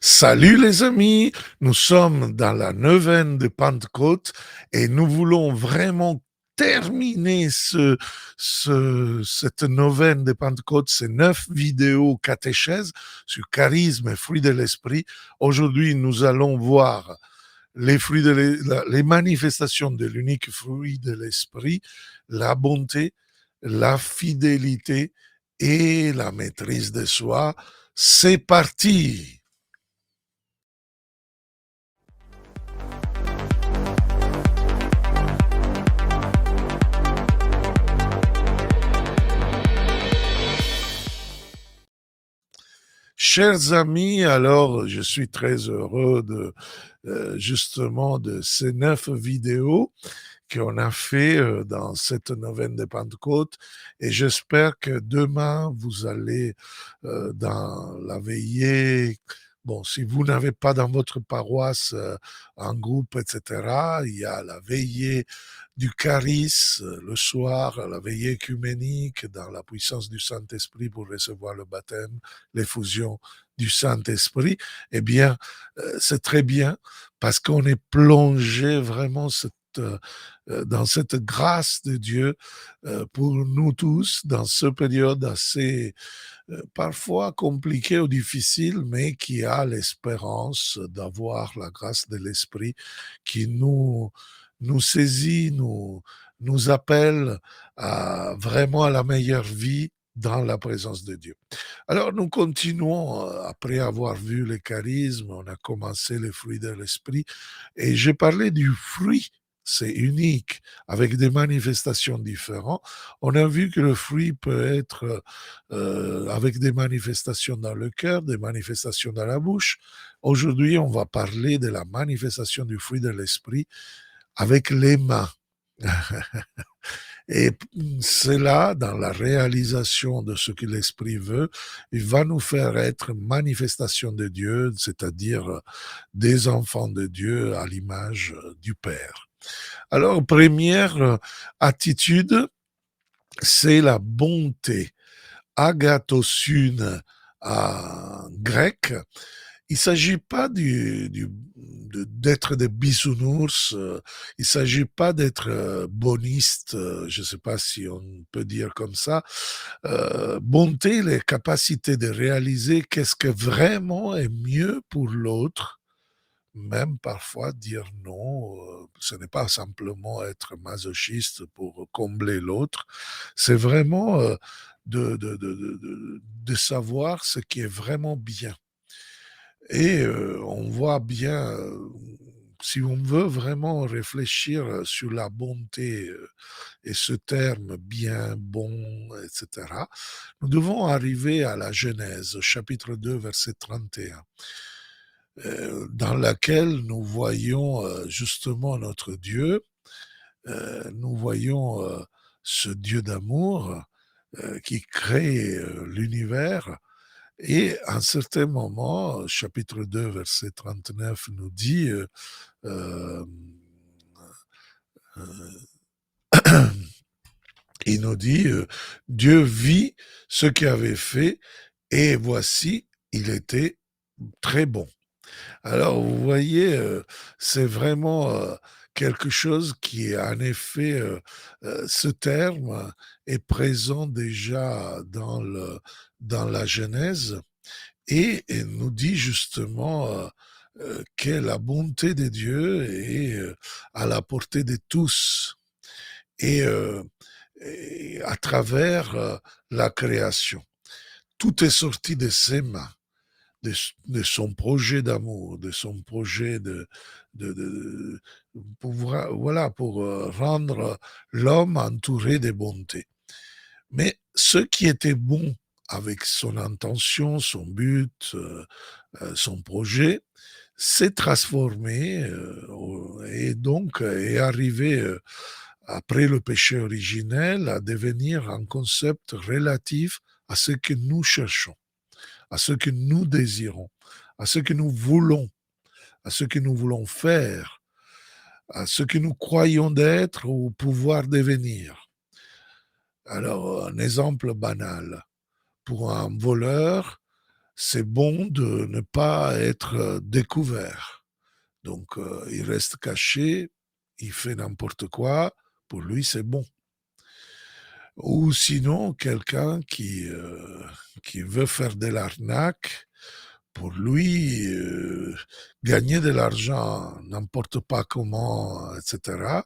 Salut les amis, nous sommes dans la neuvaine de Pentecôte et nous voulons vraiment terminer cette neuvaine de Pentecôte, ces 9 vidéos catéchèses sur charisme et fruits de l'esprit. Aujourd'hui, nous allons voir les manifestations de l'unique fruit de l'esprit, la bonté, la fidélité et la maîtrise de soi. C'est parti! Chers amis, alors je suis très heureux justement de ces 9 vidéos qu'on a fait dans cette neuvaine de Pentecôte et j'espère que demain vous allez dans la veillée. Bon, si vous n'avez pas dans votre paroisse un groupe, etc., il y a la veillée du charisme le soir, la veillée œcuménique dans la puissance du Saint-Esprit pour recevoir le baptême, l'effusion du Saint-Esprit. Eh bien, c'est très bien parce qu'on est plongé vraiment dans cette grâce de Dieu pour nous tous dans cette période assez parfois compliquée ou difficile, mais qui a l'espérance d'avoir la grâce de l'Esprit qui nous saisit, nous appelle vraiment à la meilleure vie dans la présence de Dieu. Alors nous continuons, après avoir vu le charisme, on a commencé les fruits de l'esprit et j'ai parlé du fruit, c'est unique, avec des manifestations différentes. On a vu que le fruit peut être avec des manifestations dans le cœur, des manifestations dans la bouche. Aujourd'hui, on va parler de la manifestation du fruit de l'esprit avec les mains. Et cela, dans la réalisation de ce que l'Esprit veut, il va nous faire être manifestation de Dieu, c'est-à-dire des enfants de Dieu à l'image du Père. Alors, première attitude, c'est la bonté. Agathosune en grec. Il ne s'agit pas d'être des bisounours, il ne s'agit pas d'être boniste, je ne sais pas si on peut dire comme ça. Bonté, les capacités de réaliser qu'est-ce que vraiment est mieux pour l'autre, même parfois dire non, ce n'est pas simplement être masochiste pour combler l'autre, c'est vraiment de savoir ce qui est vraiment bien. Et on voit bien, si on veut vraiment réfléchir sur la bonté et ce terme bien, bon, etc., nous devons arriver à la Genèse, chapitre 2, verset 31, dans laquelle nous voyons justement notre Dieu, nous voyons ce Dieu d'amour qui crée l'univers. Et à un certain moment, chapitre 2, verset 39 nous dit, euh, il nous dit, Dieu vit ce qu'il avait fait et voici, il était très bon. Alors, vous voyez, c'est vraiment quelque chose qui est en effet, ce terme est présent déjà dans la Genèse et nous dit justement que la bonté de Dieu est à la portée de tous et, et à travers la création. Tout est sorti de ses mains, de son projet d'amour, de son projet de pour, voilà, pour rendre l'homme entouré de bonté. Mais ce qui était bon avec son intention, son but, son projet, s'est transformé et donc est arrivé après le péché originel à devenir un concept relatif à ce que nous cherchons, à ce que nous désirons, à ce que nous voulons, à ce que nous voulons faire, à ce que nous croyons d'être ou pouvoir devenir. Alors, un exemple banal. Pour un voleur, c'est bon de ne pas être découvert. Donc, il reste caché, il fait n'importe quoi, pour lui, c'est bon. Ou sinon, quelqu'un qui veut faire de l'arnaque, pour lui, gagner de l'argent n'importe pas comment, etc.,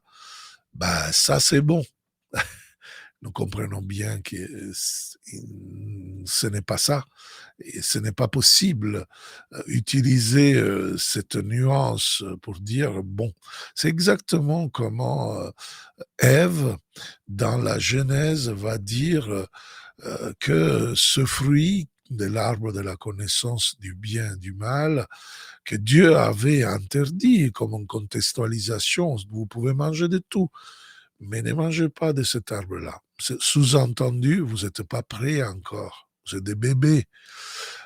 bah, ça, c'est bon. Nous comprenons bien que ce n'est pas ça. Et ce n'est pas possible utiliser cette nuance pour dire, bon, c'est exactement comment Ève, dans la Genèse, va dire que ce fruit de l'arbre de la connaissance du bien et du mal, que Dieu avait interdit comme une contextualisation, vous pouvez manger de tout, mais ne mangez pas de cet arbre-là. Sous-entendu, vous n'êtes pas prêts encore, vous êtes des bébés.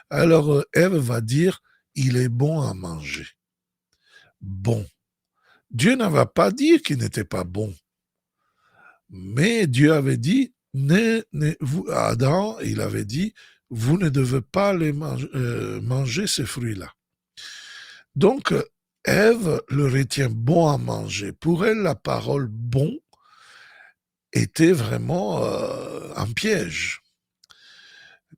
Alors Ève va dire, il est bon à manger. Bon. Dieu n'avait pas dit qu'il n'était pas bon. Mais Dieu avait dit, Adam, il avait dit, vous ne devez pas manger ces fruits-là. Donc, Ève le retient bon à manger. Pour elle, la parole bon était vraiment un piège.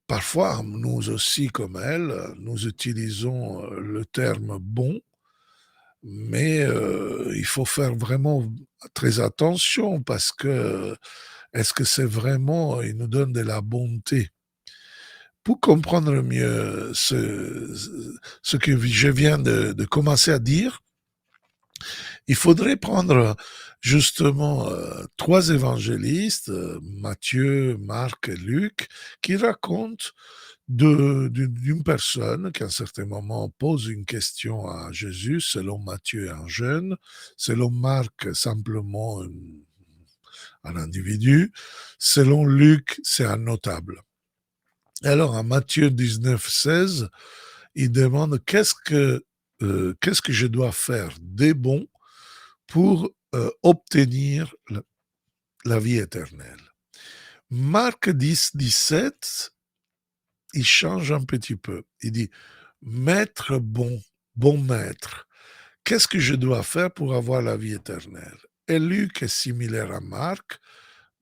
Parfois, nous aussi, comme elle, nous utilisons le terme bon, mais il faut faire vraiment très attention parce que est-ce que c'est vraiment, il nous donne de la bonté? Pour comprendre mieux ce que je viens de commencer à dire, il faudrait prendre justement trois évangélistes, Matthieu, Marc et Luc, qui racontent d'une personne qui à un certain moment pose une question à Jésus, selon Matthieu un jeune, selon Marc simplement un individu, selon Luc c'est un notable. Alors en Matthieu 19, 16, il demande qu'est-ce que je dois faire de bon pour obtenir la vie éternelle. Marc 10, 17, il change un petit peu. Il dit, maître bon, bon maître, qu'est-ce que je dois faire pour avoir la vie éternelle? Et Luc est similaire à Marc,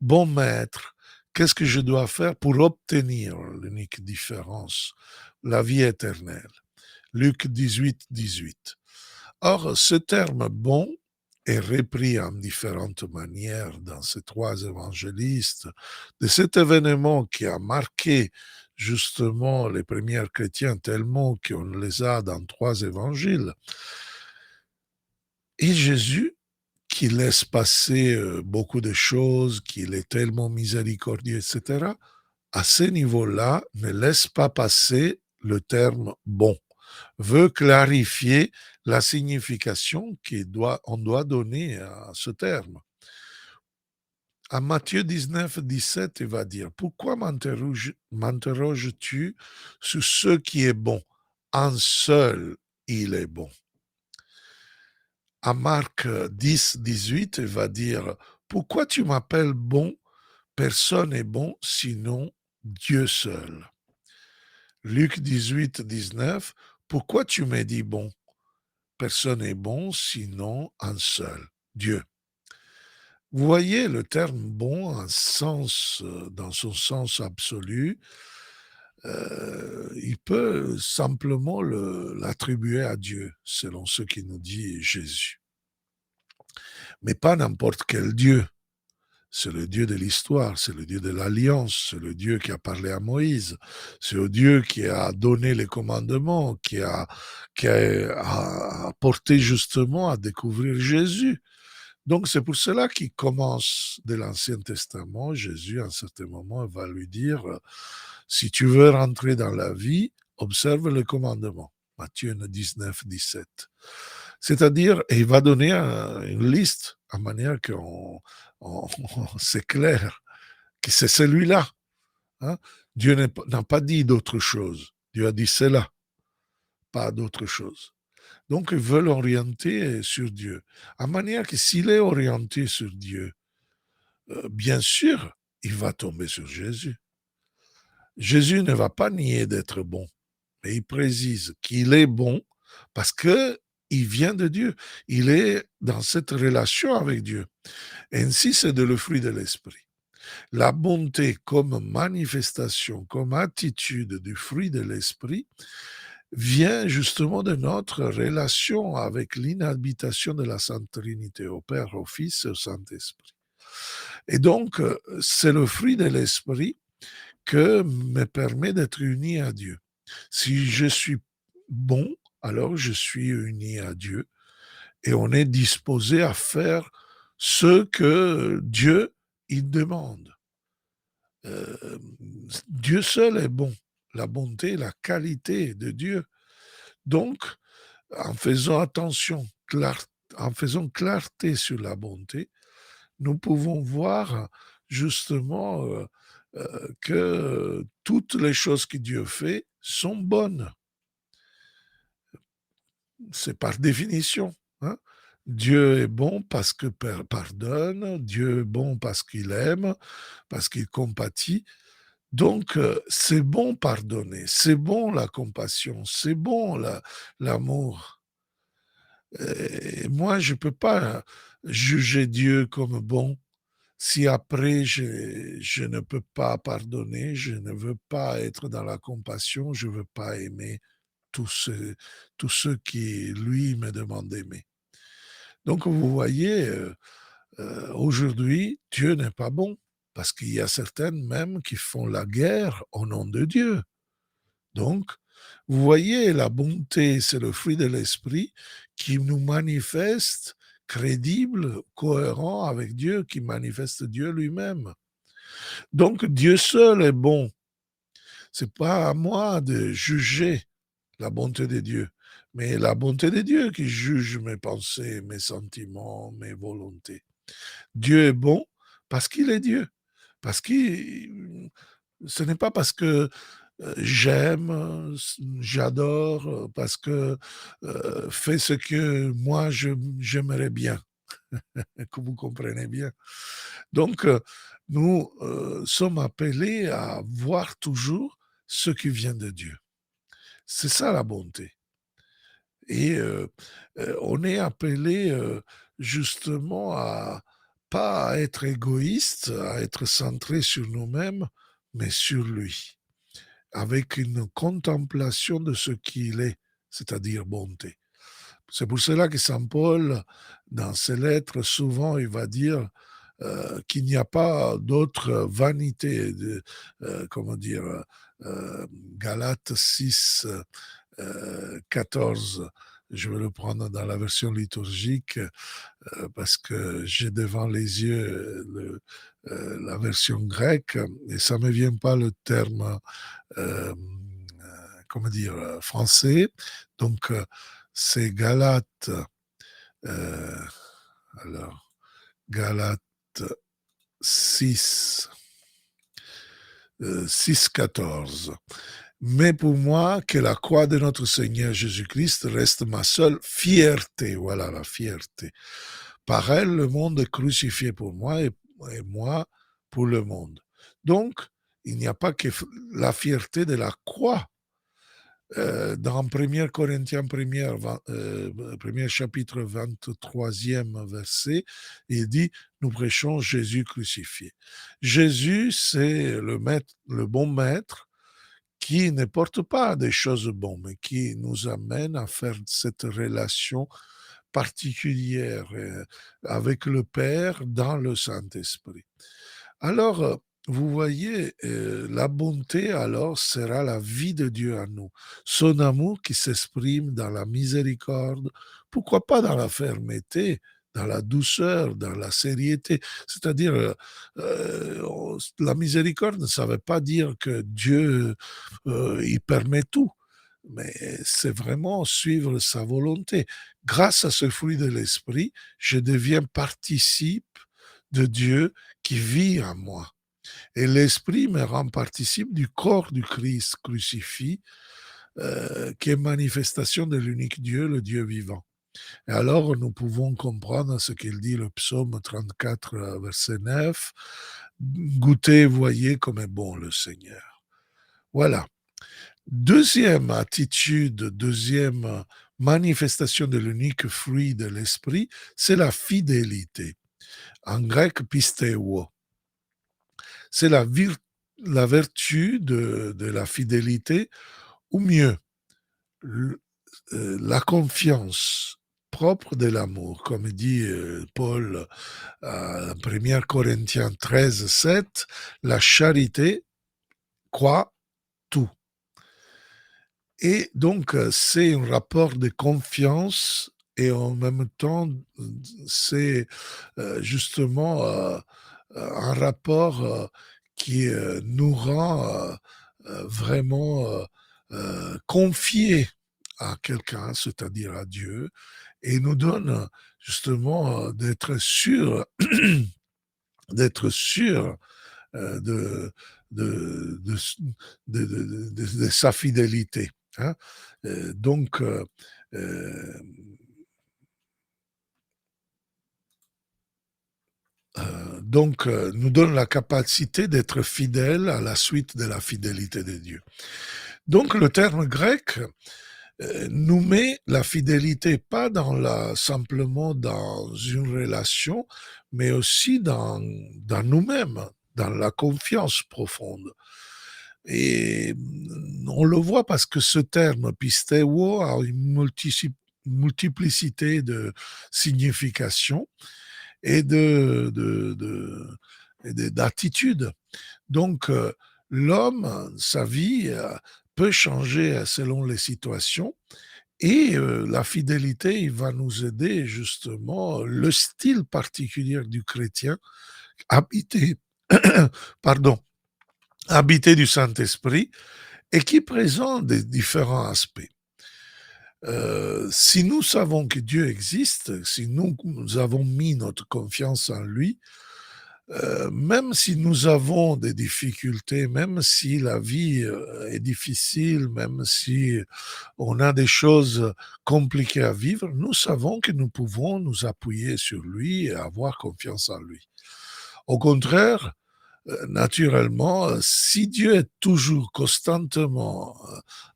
bon maître, qu'est-ce que je dois faire pour obtenir l'unique différence, la vie éternelle? Luc 18, 18. Or, ce terme bon est repris en différentes manières dans ces trois évangélistes de cet événement qui a marqué justement les premiers chrétiens tellement qu'on les a dans trois évangiles. Et Jésus, qui laisse passer beaucoup de choses, qu'il est tellement miséricordieux, etc., à ce niveau-là, ne laisse pas passer le terme bon, veut clarifier la signification qu'on doit donner à ce terme. À Matthieu 19, 17, il va dire, pourquoi m'interroges-tu sur ce qui est bon? Un seul, il est bon. À Marc 10, 18, il va dire, pourquoi tu m'appelles bon? Personne n'est bon sinon Dieu seul. Luc 18, 19, pourquoi tu me dis bon? Personne n'est bon sinon un seul, Dieu. Vous voyez, le terme bon dans son sens absolu, il peut simplement l'attribuer à Dieu, selon ce qui nous dit Jésus. Mais pas n'importe quel Dieu. C'est le Dieu de l'histoire, c'est le Dieu de l'alliance, c'est le Dieu qui a parlé à Moïse, c'est le Dieu qui a donné les commandements, qui a porté justement à découvrir Jésus. Donc c'est pour cela qu'il commence de l'Ancien Testament. Jésus, à un certain moment, va lui dire, si tu veux rentrer dans la vie, observe les commandements. Matthieu 19, 17. C'est-à-dire, il va donner une liste, à manière qu'on c'est clair que c'est celui-là. Hein? Dieu n'a pas dit d'autre chose. Dieu a dit cela, pas d'autre chose. Donc, il veut l'orienter sur Dieu. À manière que s'il est orienté sur Dieu, bien sûr, il va tomber sur Jésus. Jésus ne va pas nier d'être bon. mais il précise qu'il est bon parce que il vient de Dieu. Il est dans cette relation avec Dieu. Ainsi, c'est de le fruit de l'esprit. La bonté comme manifestation, comme attitude du fruit de l'esprit vient justement de notre relation avec l'inhabitation de la Sainte Trinité, au Père, au Fils et au Saint-Esprit. Et donc, c'est le fruit de l'esprit que me permet d'être uni à Dieu. Si je suis bon, alors je suis uni à Dieu et on est disposé à faire ce que Dieu il demande. Euh, Dieu seul est bon. La bonté, la qualité de Dieu. Donc, en faisant attention, en faisant clarté sur la bonté, nous pouvons voir justement que toutes les choses que Dieu fait sont bonnes. C'est par définition. Hein. Dieu est bon parce que pardonne, Dieu est bon parce qu'il aime, parce qu'il compatit. Donc, c'est bon pardonner, c'est bon la compassion, c'est bon l'amour. Et moi, je ne peux pas juger Dieu comme bon si après je ne peux pas pardonner, je ne veux pas être dans la compassion, je ne veux pas aimer tous ceux qui, lui, me demandent d'aimer. Donc, vous voyez, aujourd'hui, Dieu n'est pas bon, parce qu'il y a certaines même qui font la guerre au nom de Dieu. Donc, vous voyez, la bonté, c'est le fruit de l'esprit qui nous manifeste crédible, cohérent avec Dieu, qui manifeste Dieu lui-même. Donc, Dieu seul est bon. C'est pas à moi de juger la bonté de Dieu, mais la bonté de Dieu qui juge mes pensées, mes sentiments, mes volontés. Dieu est bon parce qu'il est Dieu. Parce que ce n'est pas parce que j'aime, j'adore, parce que fait ce que moi j'aimerais bien, que vous comprenez bien. Donc, nous sommes appelés à voir toujours ce qui vient de Dieu. C'est ça la bonté. Et on est appelé justement à pas à être égoïste, à être centré sur nous-mêmes, mais sur lui, avec une contemplation de ce qu'il est, c'est-à-dire bonté. C'est pour cela que Saint Paul, dans ses lettres, souvent, il va dire qu'il n'y a pas d'autre vanité, comment dire, Galates 6, 14. Je vais le prendre dans la version liturgique parce que j'ai devant les yeux la version grecque et ça ne me vient pas le terme, comment dire, français. Donc, c'est Galates, euh, alors, Galates 6, 6, 14. Mais pour moi, que la croix de notre Seigneur Jésus-Christ reste ma seule fierté. Voilà la fierté. Par elle, le monde est crucifié pour moi et moi pour le monde. Donc, il n'y a pas que la fierté de la croix. Dans 1 Corinthiens 1er chapitre 23e verset, il dit, nous prêchons Jésus crucifié. Jésus, c'est le bon maître qui ne porte pas des choses bonnes, mais qui nous amène à faire cette relation particulière avec le Père dans le Saint-Esprit. Alors, vous voyez, la bonté, alors, sera la vie de Dieu en nous. Son amour qui s'exprime dans la miséricorde, pourquoi pas dans la fermeté, dans la douceur, dans la sériété. C'est-à-dire, la miséricorde ne ça veut pas dire que Dieu, il permet tout, mais c'est vraiment suivre sa volonté. Grâce à ce fruit de l'esprit, je deviens participe de Dieu qui vit en moi. Et l'esprit me rend participe du corps du Christ crucifié, qui est manifestation de l'unique Dieu, le Dieu vivant. Et alors, nous pouvons comprendre ce qu'il dit le psaume 34, verset 9. Goûtez, voyez comme est bon le Seigneur. Voilà. Deuxième attitude, deuxième manifestation de l'unique fruit de l'esprit, c'est la fidélité. En grec, pisteuo. C'est la vertu de la fidélité, ou mieux, la confiance propre de l'amour, comme dit Paul à 1 Corinthiens 13, 7, la charité croit tout. Et donc, c'est un rapport de confiance et en même temps, c'est justement un rapport qui nous rend vraiment confiés à quelqu'un, c'est-à-dire à Dieu, et nous donne justement d'être sûr de, de, de, de sa fidélité. Hein. Donc, euh, nous donne la capacité d'être fidèle à la suite de la fidélité de Dieu. Donc, le terme grec nous met la fidélité pas simplement dans une relation, mais aussi dans nous-mêmes, dans la confiance profonde. Et on le voit parce que ce terme pisteuo a une multiplicité de significations et d'attitudes. Donc, l'homme, sa vie peut changer selon les situations et la fidélité, il va nous aider justement, le style particulier du chrétien, habité, pardon, habité du Saint-Esprit et qui présente des différents aspects. Si nous savons que Dieu existe, si nous avons mis notre confiance en lui, même si nous avons des difficultés, même si la vie est difficile, même si on a des choses compliquées à vivre, nous savons que nous pouvons nous appuyer sur lui et avoir confiance en lui. Au contraire, naturellement, si Dieu est toujours constamment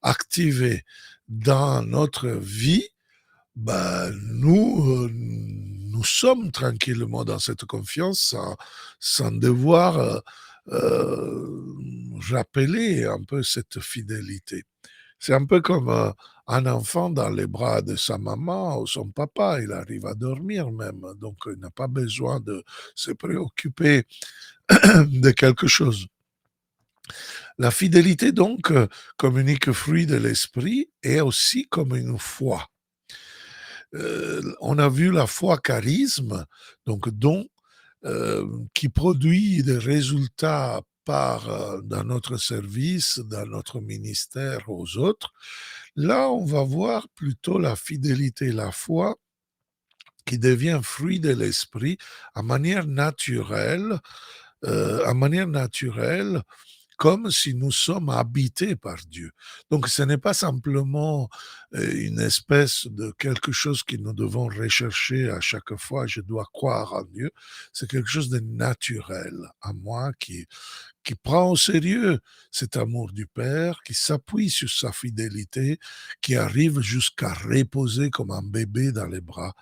activé dans notre vie, ben, nous sommes tranquillement dans cette confiance sans devoir rappeler un peu cette fidélité. C'est un peu comme un enfant dans les bras de sa maman ou son papa, il arrive à dormir même, donc il n'a pas besoin de se préoccuper de quelque chose. La fidélité, donc, comme unique fruit de l'esprit, est aussi comme une foi. On a vu la foi charisme, donc don, qui produit des résultats dans notre service, dans notre ministère aux autres. Là, on va voir plutôt la fidélité, la foi qui devient fruit de l'esprit à manière naturelle, comme si nous sommes habités par Dieu. Donc ce n'est pas simplement une espèce de quelque chose que nous devons rechercher à chaque fois, je dois croire en Dieu, c'est quelque chose de naturel à moi qui prend au sérieux cet amour du Père, qui s'appuie sur sa fidélité, qui arrive jusqu'à reposer comme un bébé dans les bras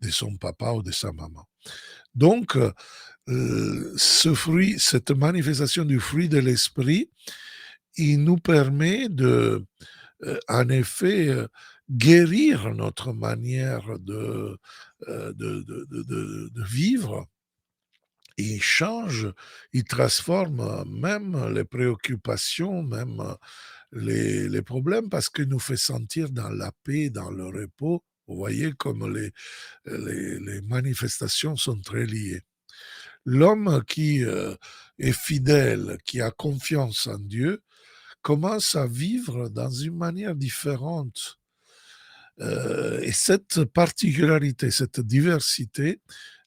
de son papa ou de sa maman. Donc, cette manifestation du fruit de l'esprit, il nous permet en effet, guérir notre manière de vivre. Il change, il transforme même les préoccupations, même les problèmes, parce qu'il nous fait sentir dans la paix, dans le repos. Vous voyez comme les manifestations sont très liées. L'homme qui est fidèle, qui a confiance en Dieu, commence à vivre dans une manière différente. Et cette particularité, cette diversité,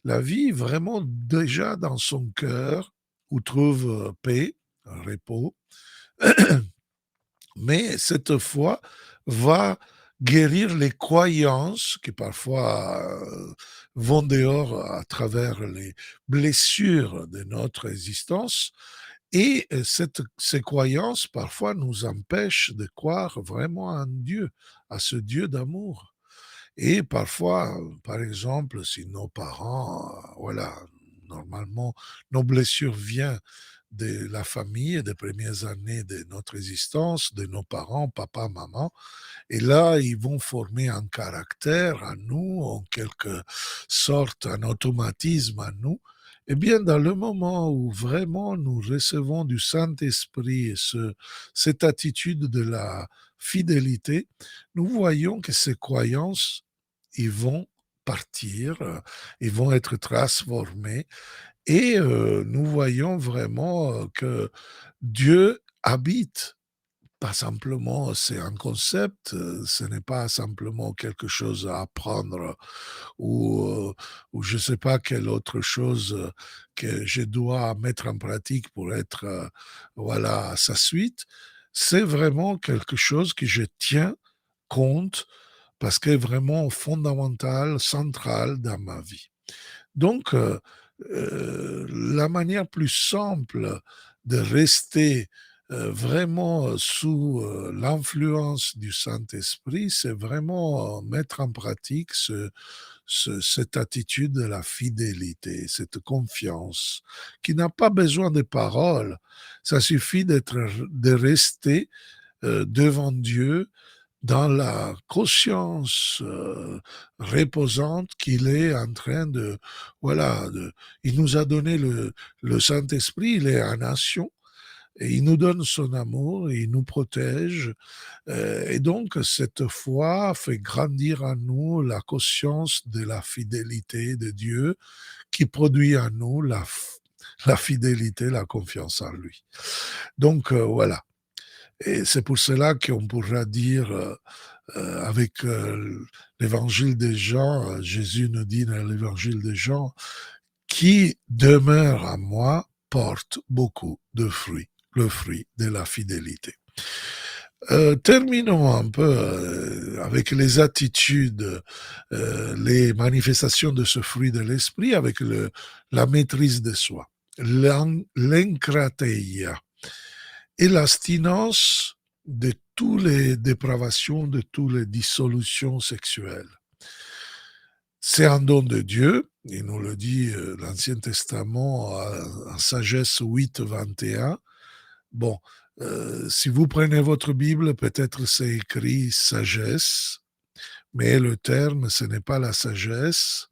la vit vraiment déjà dans son cœur, où trouve paix, repos, mais cette foi va guérir les croyances qui parfois vont dehors à travers les blessures de notre existence Et ces croyances, parfois, nous empêchent de croire vraiment en Dieu, à ce Dieu d'amour. Et parfois, par exemple, si nos parents, voilà, normalement, nos blessures viennent de la famille et des premières années de notre existence, de nos parents, papa, maman. Et là, ils vont former un caractère à nous, en quelque sorte, un automatisme à nous. Eh bien, dans le moment où vraiment nous recevons du Saint-Esprit et cette attitude de la fidélité, nous voyons que ces croyances, ils vont partir, ils vont être transformés et nous voyons vraiment que Dieu habite. Pas simplement, c'est un concept, ce n'est pas simplement quelque chose à apprendre ou je ne sais pas quelle autre chose que je dois mettre en pratique pour être, voilà, à sa suite. C'est vraiment quelque chose que je tiens compte parce qu'elle est vraiment fondamental, central dans ma vie. Donc, la manière plus simple de rester vraiment sous l'influence du Saint-Esprit, c'est vraiment mettre en pratique cette attitude de la fidélité, cette confiance, qui n'a pas besoin de paroles. Ça suffit de rester devant Dieu dans la conscience reposante qu'il est en train de, voilà, il nous a donné le Saint-Esprit, il est en nation, et il nous donne son amour, et il nous protège, et donc cette foi fait grandir en nous la conscience de la fidélité de Dieu, qui produit en nous la fidélité, la confiance en lui. Donc voilà. Et c'est pour cela qu'on pourra dire avec l'évangile de Jean, Jésus nous dit dans l'évangile de Jean, qui demeure à moi porte beaucoup de fruits, le fruit de la fidélité. Terminons un peu avec les attitudes, les manifestations de ce fruit de l'esprit, avec la maîtrise de soi. L'encrateia et l'abstinence de toutes les dépravations, de toutes les dissolutions sexuelles. C'est un don de Dieu, il nous le dit l'Ancien Testament en Sagesse 8, 21. Bon, si vous prenez votre Bible, peut-être c'est écrit sagesse, mais le terme, ce n'est pas la sagesse.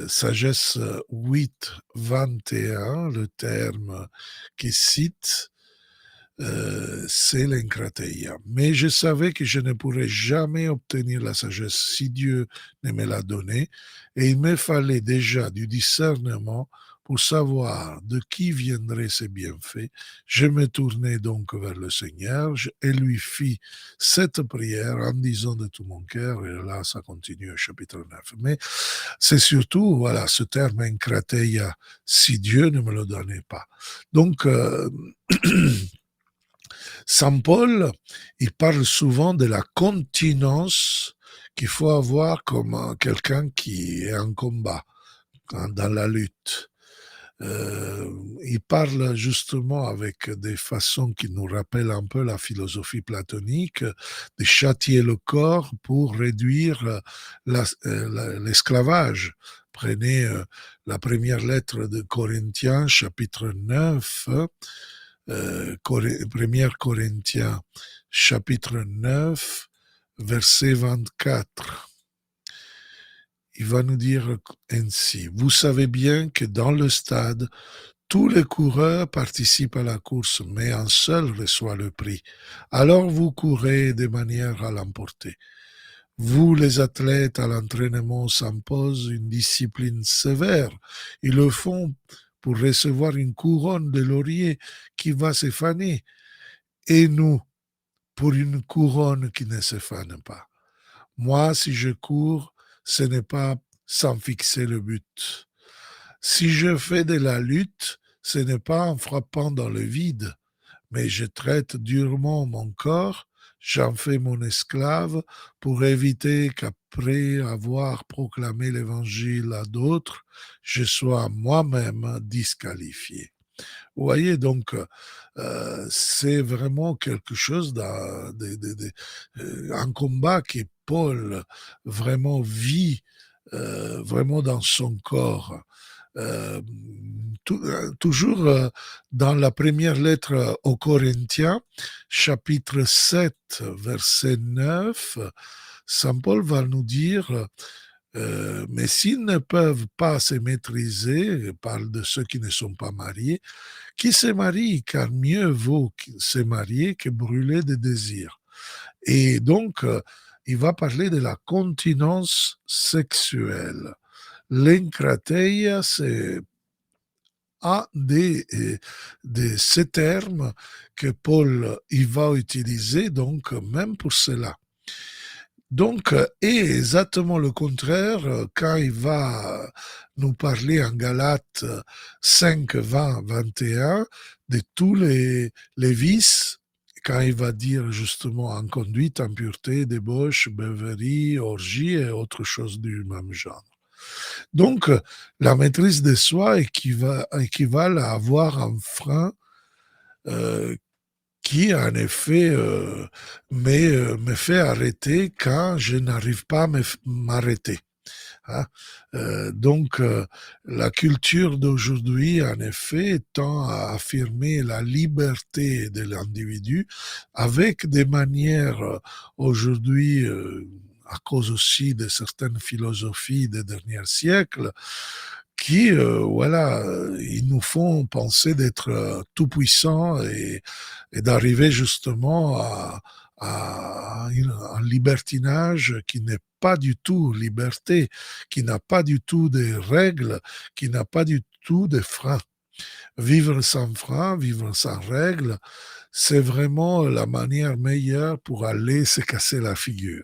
Sagesse 8, 21, le terme qui cite, c'est l'encrateia. Mais je savais que je ne pourrais jamais obtenir la sagesse si Dieu ne me l'a donnée, et il me fallait déjà du discernement pour savoir de qui viendraient ces bienfaits. Je me tournai donc vers le Seigneur et lui fis cette prière en disant de tout mon cœur, et là ça continue au chapitre 9. Mais c'est surtout, voilà, ce terme encrateia, si Dieu ne me le donnait pas. Donc, Saint Paul, il parle souvent de la continence qu'il faut avoir comme quelqu'un qui est en combat, dans la lutte. Il parle justement avec des façons qui nous rappellent un peu la philosophie platonique, de châtier le corps pour réduire l'esclavage. Prenez la première lettre de Corinthiens, chapitre 9, 1 Corinthiens, chapitre 9, verset 24. Il va nous dire ainsi, vous savez bien que dans le stade, tous les coureurs participent à la course, mais un seul reçoit le prix. Alors vous courez de manière à l'emporter. Vous, les athlètes, à l'entraînement s'imposent une discipline sévère. Ils le font pour recevoir une couronne de laurier qui va se faner. Et nous, pour une couronne qui ne se fane pas. Moi, si je cours, ce n'est pas sans fixer le but. Si je fais de la lutte, ce n'est pas en frappant dans le vide, mais je traite durement mon corps, j'en fais mon esclave pour éviter qu'après avoir proclamé l'évangile à d'autres, je sois moi-même disqualifié. Vous voyez, donc, c'est vraiment quelque chose un combat que Paul vraiment vit, vraiment dans son corps. Euh, Toujours dans la première lettre aux Corinthiens, chapitre 7, verset 9, Saint Paul va nous dire mais s'ils ne peuvent pas se maîtriser, il parle de ceux qui ne sont pas mariés, qui se marient, car mieux vaut se marier que brûler de désirs. Et donc, il va parler de la continence sexuelle. L'encrateia, c'est un de ces termes que Paul il va utiliser donc même pour cela. Donc, et exactement le contraire, quand il va nous parler en Galates 5, 20, 21 de tous les vices, quand il va dire justement en conduite, impureté, débauche, beuverie, orgie et autre chose du même genre. Donc, la maîtrise de soi équivalent à avoir un frein euh, qui, en effet, me fait arrêter quand je n'arrive pas à m'arrêter. Hein. Donc, la culture d'aujourd'hui, en effet, tend à affirmer la liberté de l'individu avec des manières aujourd'hui, à cause aussi de certaines philosophies des derniers siècles, qui, voilà, ils nous font penser d'être tout puissants et d'arriver justement à un libertinage qui n'est pas du tout liberté, qui n'a pas du tout de règles, qui n'a pas du tout de freins. Vivre sans frein, vivre sans règles, c'est vraiment la manière meilleure pour aller se casser la figure.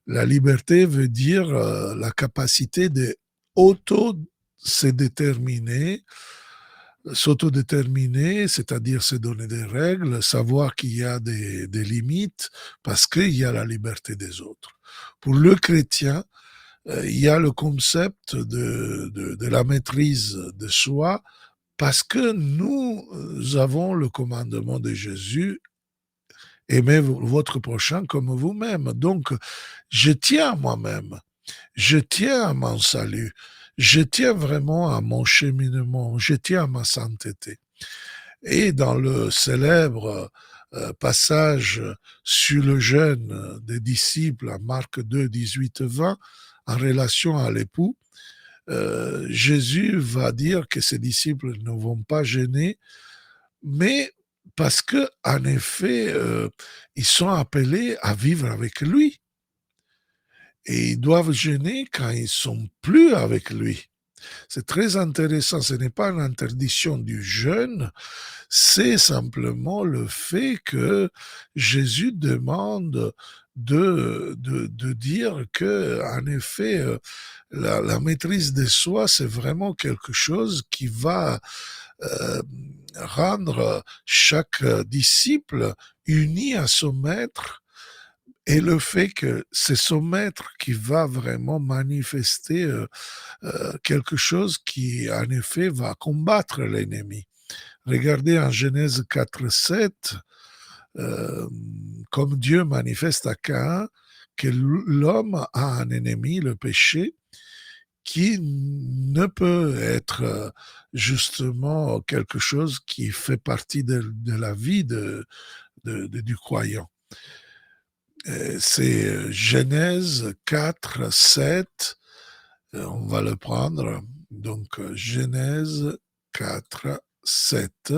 La liberté veut dire la capacité de auto se déterminer, s'autodéterminer, c'est-à-dire se donner des règles, savoir qu'il y a des limites, parce qu'il y a la liberté des autres. Pour le chrétien, il y a le concept de la maîtrise de soi, parce que nous avons le commandement de Jésus, aimez votre prochain comme vous-même. Donc, je tiens à moi-même, je tiens à mon salut, je tiens vraiment à mon cheminement, je tiens à ma sainteté. Et dans le célèbre passage sur le jeûne des disciples à Marc 2, 18, 20, en relation à l'époux, Jésus va dire que ses disciples ne vont pas gêner, mais parce que, en effet, ils sont appelés à vivre avec lui. Et ils doivent gêner quand ils sont plus avec lui. C'est très intéressant. Ce n'est pas une interdiction du jeûne, c'est simplement le fait que Jésus demande de dire que, en effet, la maîtrise de soi, c'est vraiment quelque chose qui va euh, rendre chaque disciple uni à son maître, et le fait que c'est son maître qui va vraiment manifester quelque chose qui, en effet, va combattre l'ennemi. Regardez en Genèse 4, 7, euh, comme Dieu manifeste à Caïn que l'homme a un ennemi, le péché, qui ne peut être justement quelque chose qui fait partie de la vie du croyant. C'est Genèse 4, 7, on va le prendre. Donc, Genèse 4, 7.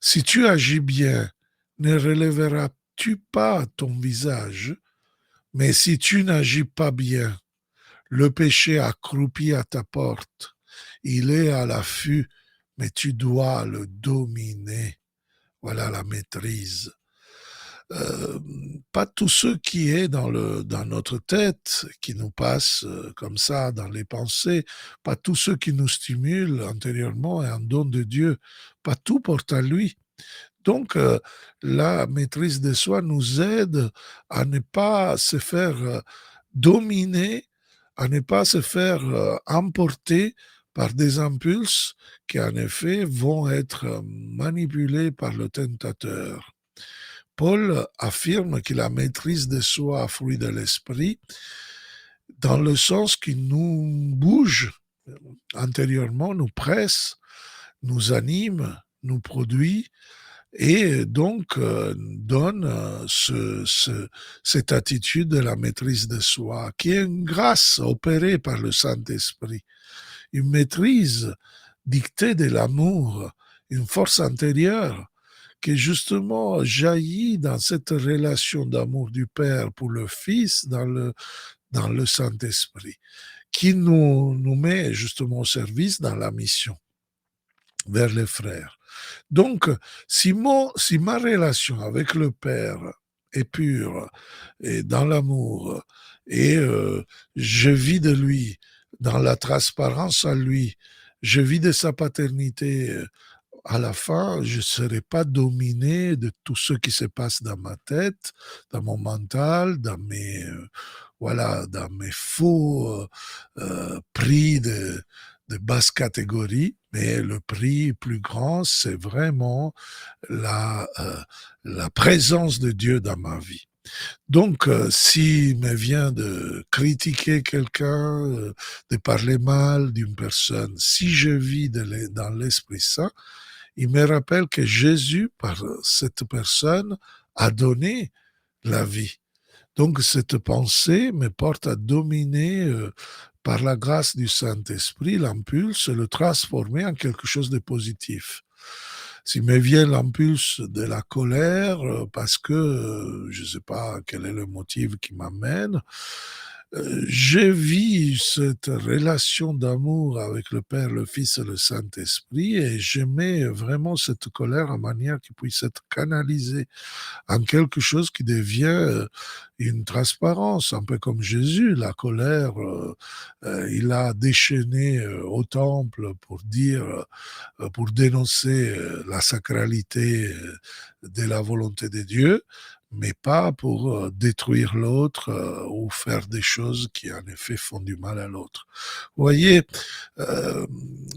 Si tu agis bien, ne relèveras-tu pas ton visage, mais si tu n'agis pas bien, le péché accroupi à ta porte. Il est à l'affût, mais tu dois le dominer. Voilà la maîtrise. Euh, Pas tout ce qui est dans notre tête, qui nous passe comme ça dans les pensées, pas tout ce qui nous stimule intérieurement est un don de Dieu, pas tout porte à lui. Donc, la maîtrise de soi nous aide à ne pas se faire dominer, à ne pas se faire emporter par des impulses qui, en effet, vont être manipulés par le tentateur. Paul affirme que la maîtrise de soi, fruit de l'esprit, dans le sens qu'il nous bouge intérieurement, nous presse, nous anime, nous produit et donc donne cette attitude de la maîtrise de soi, qui est une grâce opérée par le Saint-Esprit, une maîtrise dictée de l'amour, une force intérieure qui justement jaillit dans cette relation d'amour du Père pour le Fils dans le Saint-Esprit, qui nous met justement au service dans la mission vers les frères. Donc, si ma relation avec le Père est pure et dans l'amour, et je vis de lui, dans la transparence à lui, je vis de sa paternité, à la fin, je ne serai pas dominé de tout ce qui se passe dans ma tête, dans mon mental, dans mes faux prix de basse catégorie, mais le prix plus grand, c'est vraiment la présence de Dieu dans ma vie. Donc, s'il me vient de critiquer quelqu'un, de parler mal d'une personne, si je vis dans l'Esprit Saint, il me rappelle que Jésus, par cette personne, a donné la vie. Donc cette pensée me porte à dominer par la grâce du Saint-Esprit l'impulse et le transformer en quelque chose de positif. S'il me vient l'impulse de la colère, parce que je ne sais pas quel est le motif qui m'amène, je vis cette relation d'amour avec le Père, le Fils et le Saint-Esprit et je mets vraiment cette colère en manière qu'il puisse être canalisée en quelque chose qui devient une transparence, un peu comme Jésus. La colère, il a déchaîné au temple pour dire, pour dénoncer la sacralité de la volonté de Dieu, mais pas pour détruire l'autre ou faire des choses qui en effet font du mal à l'autre. Vous voyez, euh,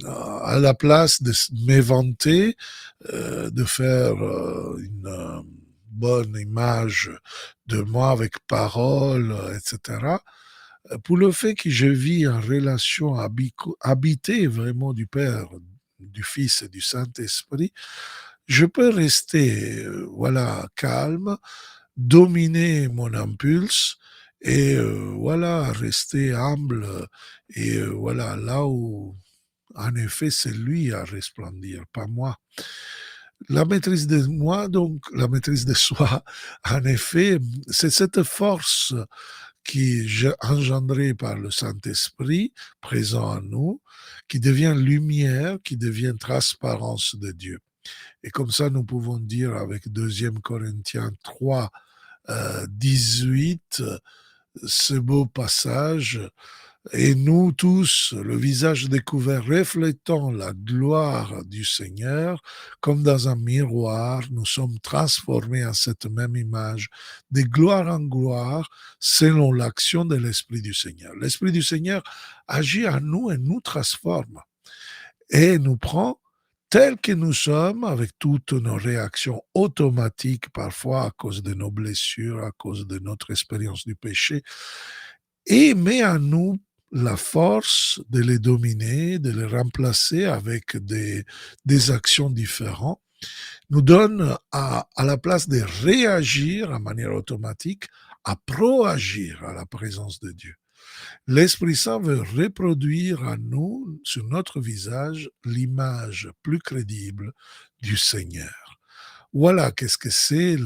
à la place de m'éventer, de faire une bonne image de moi avec parole, etc. Pour le fait que je vis en relation habitée vraiment du Père, du Fils et du Saint-Esprit, je peux rester calme, dominer mon impulse et rester humble et là où en effet c'est lui à resplendir, pas moi. La maîtrise de moi, donc la maîtrise de soi, en effet, c'est cette force qui est engendrée par le Saint-Esprit présent en nous, qui devient lumière, qui devient transparence de Dieu. Et comme ça, nous pouvons dire avec 2 Corinthiens 3, 18, ce beau passage, et nous tous, le visage découvert, reflétant la gloire du Seigneur, comme dans un miroir, nous sommes transformés en cette même image, de gloire en gloire, selon l'action de l'Esprit du Seigneur. L'Esprit du Seigneur agit en nous et nous transforme, et nous prend tels que nous sommes, avec toutes nos réactions automatiques, parfois à cause de nos blessures, à cause de notre expérience du péché, et met en nous la force de les dominer, de les remplacer avec des actions différentes, nous donne à la place de réagir en manière automatique, à proagir à la présence de Dieu. L'Esprit Saint veut reproduire en nous, sur notre visage, l'image plus crédible du Seigneur. Voilà qu'est-ce que c'est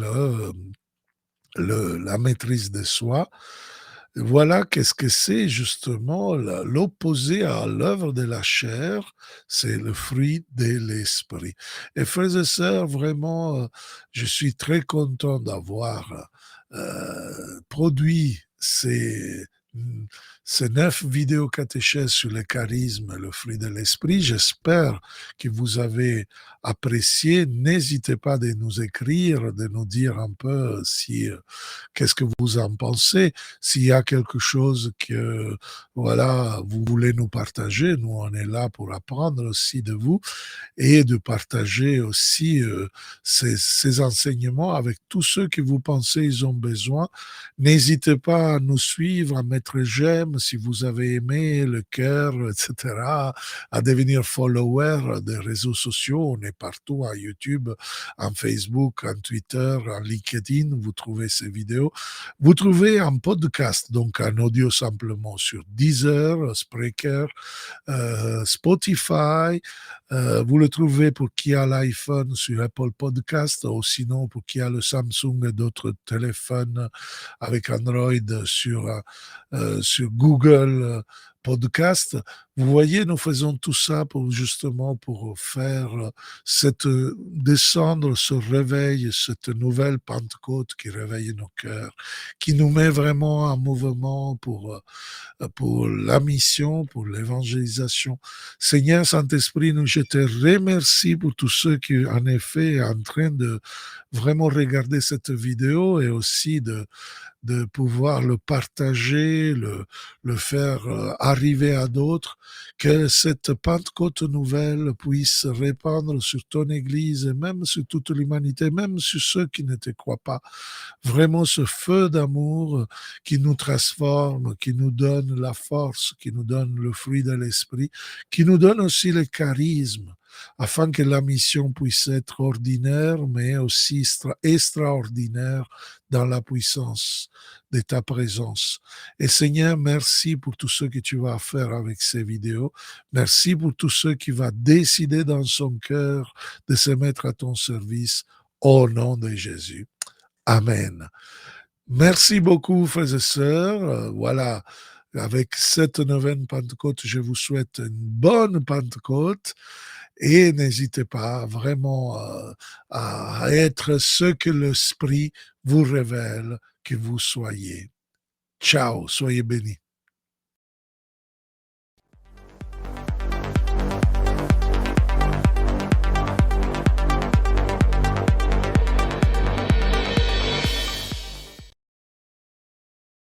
la maîtrise de soi. Voilà qu'est-ce que c'est justement l'opposé à l'œuvre de la chair, c'est le fruit de l'esprit. Et frères et sœurs, vraiment, je suis très content d'avoir produit ces mm, ces 9 vidéos catéchèses sur le charisme, le fruit de l'esprit. J'espère que vous avez apprécié. N'hésitez pas de nous écrire, de nous dire un peu si qu'est-ce que vous en pensez. S'il y a quelque chose que voilà vous voulez nous partager, nous on est là pour apprendre aussi de vous et de partager aussi ces enseignements avec tous ceux que vous pensez ils ont besoin. N'hésitez pas à nous suivre, à mettre j'aime si vous avez aimé, le cœur, etc., à devenir follower des réseaux sociaux. On est partout, en YouTube, en Facebook, en Twitter, en LinkedIn, vous trouvez ces vidéos. Vous trouvez un podcast, donc en audio simplement sur Deezer, Spreaker, Spotify. Vous le trouvez pour qui a l'iPhone sur Apple Podcast ou sinon pour qui a le Samsung et d'autres téléphones avec Android sur Google Podcast. Vous voyez, nous faisons tout ça pour justement pour faire cette descendre ce réveil, cette nouvelle Pentecôte qui réveille nos cœurs, qui nous met vraiment en mouvement pour la mission, pour l'évangélisation. Seigneur Saint-Esprit, nous, je te remercie pour tous ceux qui, en effet, sont en train de vraiment regarder cette vidéo et aussi de pouvoir le partager, le faire arriver à d'autres, que cette Pentecôte nouvelle puisse se répandre sur ton Église et même sur toute l'humanité, même sur ceux qui ne te croient pas. Vraiment ce feu d'amour qui nous transforme, qui nous donne la force, qui nous donne le fruit de l'esprit, qui nous donne aussi le charisme, afin que la mission puisse être ordinaire, mais aussi extraordinaire dans la puissance de ta présence. Et Seigneur, merci pour tout ce que tu vas faire avec ces vidéos. Merci pour tout ce qui va décider dans son cœur de se mettre à ton service au nom de Jésus. Amen. Merci beaucoup, frères et sœurs. Voilà, avec cette neuvaine Pentecôte, je vous souhaite une bonne Pentecôte et n'hésitez pas vraiment à être ce que l'Esprit vous révèle que vous soyez. Ciao, soyez bénis.